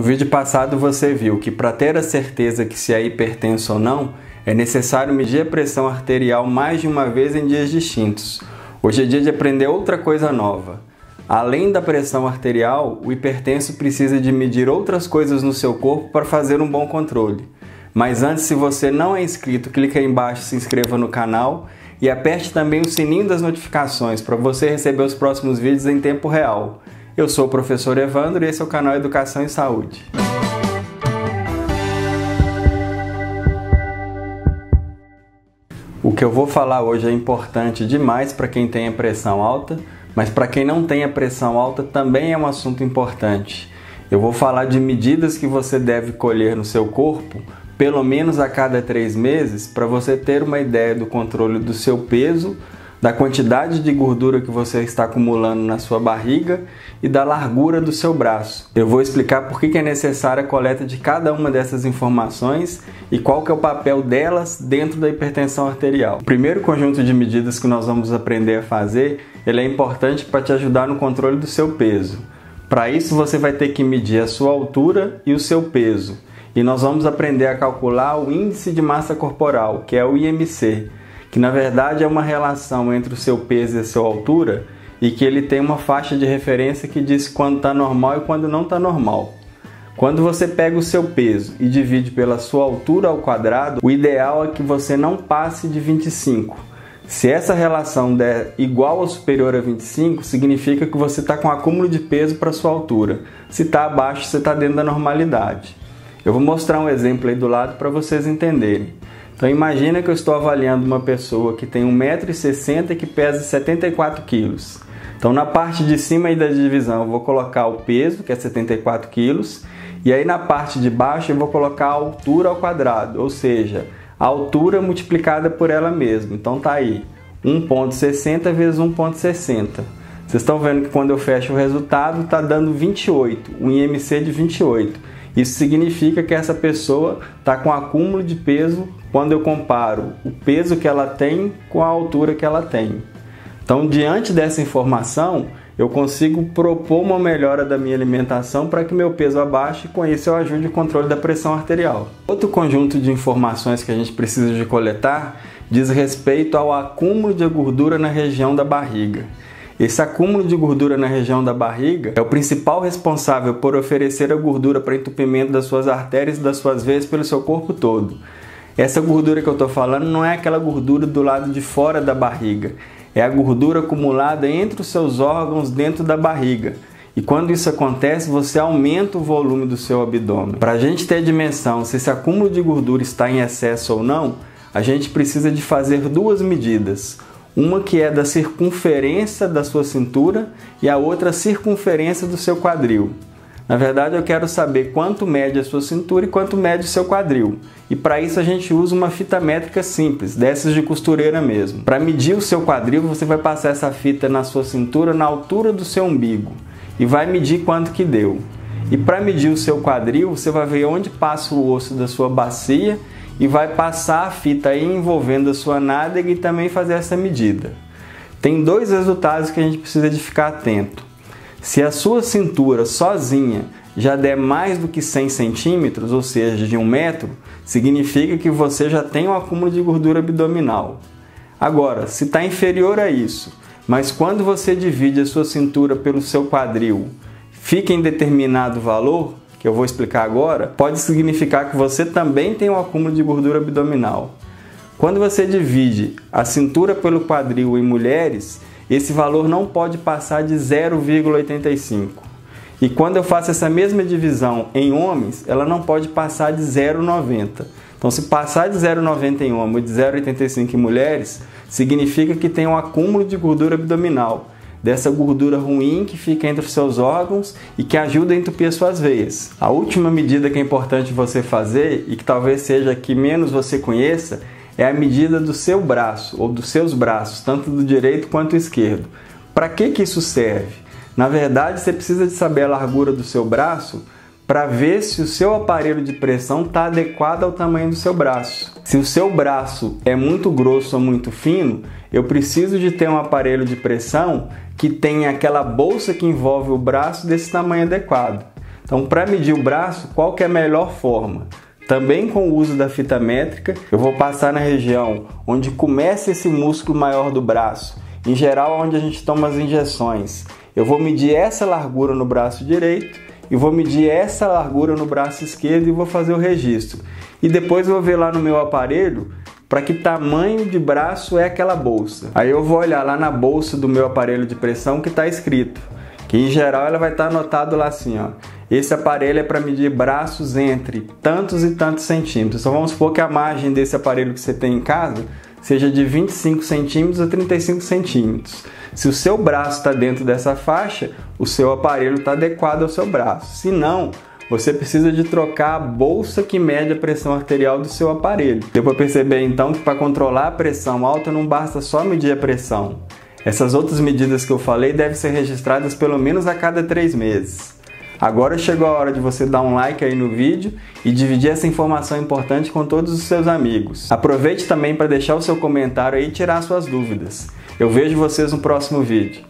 vídeo passado você viu que para ter a certeza que se é hipertenso ou não, é necessário medir a pressão arterial mais de uma vez em dias distintos. Hoje é dia de aprender outra coisa nova. Além da pressão arterial, o hipertenso precisa de medir outras coisas no seu corpo para fazer um bom controle. Mas antes, se você não é inscrito, clique aí embaixo, se inscreva no canal e aperte também o sininho das notificações para você receber os próximos vídeos em tempo real. Eu sou o professor Evandro e esse é o canal Educação e Saúde. O que eu vou falar hoje é importante demais para quem tem a pressão alta, mas para quem não tem a pressão alta também é um assunto importante. Eu vou falar de medidas que você deve colher no seu corpo, pelo menos a cada 3 meses, para você ter uma ideia do controle do seu peso, da quantidade de gordura que você está acumulando na sua barriga e da largura do seu braço. Eu vou explicar por que é necessária a coleta de cada uma dessas informações e qual que é o papel delas dentro da hipertensão arterial. O primeiro conjunto de medidas que nós vamos aprender a fazer, ele é importante para te ajudar no controle do seu peso. Para isso você vai ter que medir a sua altura e o seu peso. E nós vamos aprender a calcular o índice de massa corporal, que é o IMC, que na verdade é uma relação entre o seu peso e a sua altura e que ele tem uma faixa de referência que diz quando está normal e quando não está normal. Quando você pega o seu peso e divide pela sua altura ao quadrado, o ideal é que você não passe de 25. Se essa relação der igual ou superior a 25, significa que você está com acúmulo de peso para a sua altura. Se está abaixo, você está dentro da normalidade. Eu vou mostrar um exemplo aí do lado para vocês entenderem. Então imagina que eu estou avaliando uma pessoa que tem 1,60 m e que pesa 74 kg. Então na parte de cima aí da divisão eu vou colocar o peso, que é 74 kg, e aí na parte de baixo eu vou colocar a altura ao quadrado, ou seja, a altura multiplicada por ela mesma. Então tá aí, 1,60 vezes 1,60. Vocês estão vendo que quando eu fecho o resultado está dando 28, um IMC de 28. Isso significa que essa pessoa está com acúmulo de peso quando eu comparo o peso que ela tem com a altura que ela tem. Então, diante dessa informação, eu consigo propor uma melhora da minha alimentação para que meu peso abaixe e com isso eu ajude o controle da pressão arterial. Outro conjunto de informações que a gente precisa de coletar diz respeito ao acúmulo de gordura na região da barriga. Esse acúmulo de gordura na região da barriga é o principal responsável por oferecer a gordura para entupimento das suas artérias e das suas veias pelo seu corpo todo. Essa gordura que eu estou falando não é aquela gordura do lado de fora da barriga, é a gordura acumulada entre os seus órgãos dentro da barriga. E quando isso acontece, você aumenta o volume do seu abdômen. Para a gente ter dimensão se esse acúmulo de gordura está em excesso ou não, a gente precisa de fazer 2 medidas. Uma que é da circunferência da sua cintura e a outra a circunferência do seu quadril. Na verdade, eu quero saber quanto mede a sua cintura e quanto mede o seu quadril. E para isso a gente usa uma fita métrica simples, dessas de costureira mesmo. Para medir o seu quadril, você vai passar essa fita na sua cintura, na altura do seu umbigo, e vai medir quanto que deu. E para medir o seu quadril, você vai ver onde passa o osso da sua bacia e vai passar a fita aí envolvendo a sua nádega e também fazer essa medida. Tem 2 resultados que a gente precisa de ficar atento. Se a sua cintura sozinha já der mais do que 100 centímetros, ou seja, de 1 metro, significa que você já tem um acúmulo de gordura abdominal. Agora, se está inferior a isso, mas quando você divide a sua cintura pelo seu quadril, fica em determinado valor, que eu vou explicar agora, pode significar que você também tem um acúmulo de gordura abdominal. Quando você divide a cintura pelo quadril em mulheres, esse valor não pode passar de 0,85. E quando eu faço essa mesma divisão em homens, ela não pode passar de 0,90. Então, se passar de 0,90 em homem e de 0,85 em mulheres, significa que tem um acúmulo de gordura abdominal, dessa gordura ruim que fica entre os seus órgãos e que ajuda a entupir as suas veias. A última medida que é importante você fazer, e que talvez seja a que menos você conheça, é a medida do seu braço, ou dos seus braços, tanto do direito quanto do esquerdo. Para que isso serve? Na verdade, você precisa de saber a largura do seu braço para ver se o seu aparelho de pressão está adequado ao tamanho do seu braço. Se o seu braço é muito grosso ou muito fino, eu preciso de ter um aparelho de pressão que tenha aquela bolsa que envolve o braço desse tamanho adequado. Então, para medir o braço, qual que é a melhor forma? Também com o uso da fita métrica, eu vou passar na região onde começa esse músculo maior do braço, em geral onde a gente toma as injeções. Eu vou medir essa largura no braço direito e vou medir essa largura no braço esquerdo e vou fazer o registro. E depois eu vou ver lá no meu aparelho para que tamanho de braço é aquela bolsa. Aí eu vou olhar lá na bolsa do meu aparelho de pressão que está escrito, que em geral ela vai estar anotado lá assim, ó. Esse aparelho é para medir braços entre tantos e tantos centímetros. Então vamos supor que a margem desse aparelho que você tem em casa seja de 25 centímetros a 35 centímetros. Se o seu braço está dentro dessa faixa, o seu aparelho está adequado ao seu braço. Se não, você precisa de trocar a bolsa que mede a pressão arterial do seu aparelho. Deu para perceber então que para controlar a pressão alta não basta só medir a pressão. Essas outras medidas que eu falei devem ser registradas pelo menos a cada 3 meses. Agora chegou a hora de você dar um like aí no vídeo e dividir essa informação importante com todos os seus amigos. Aproveite também para deixar o seu comentário aí e tirar suas dúvidas. Eu vejo vocês no próximo vídeo.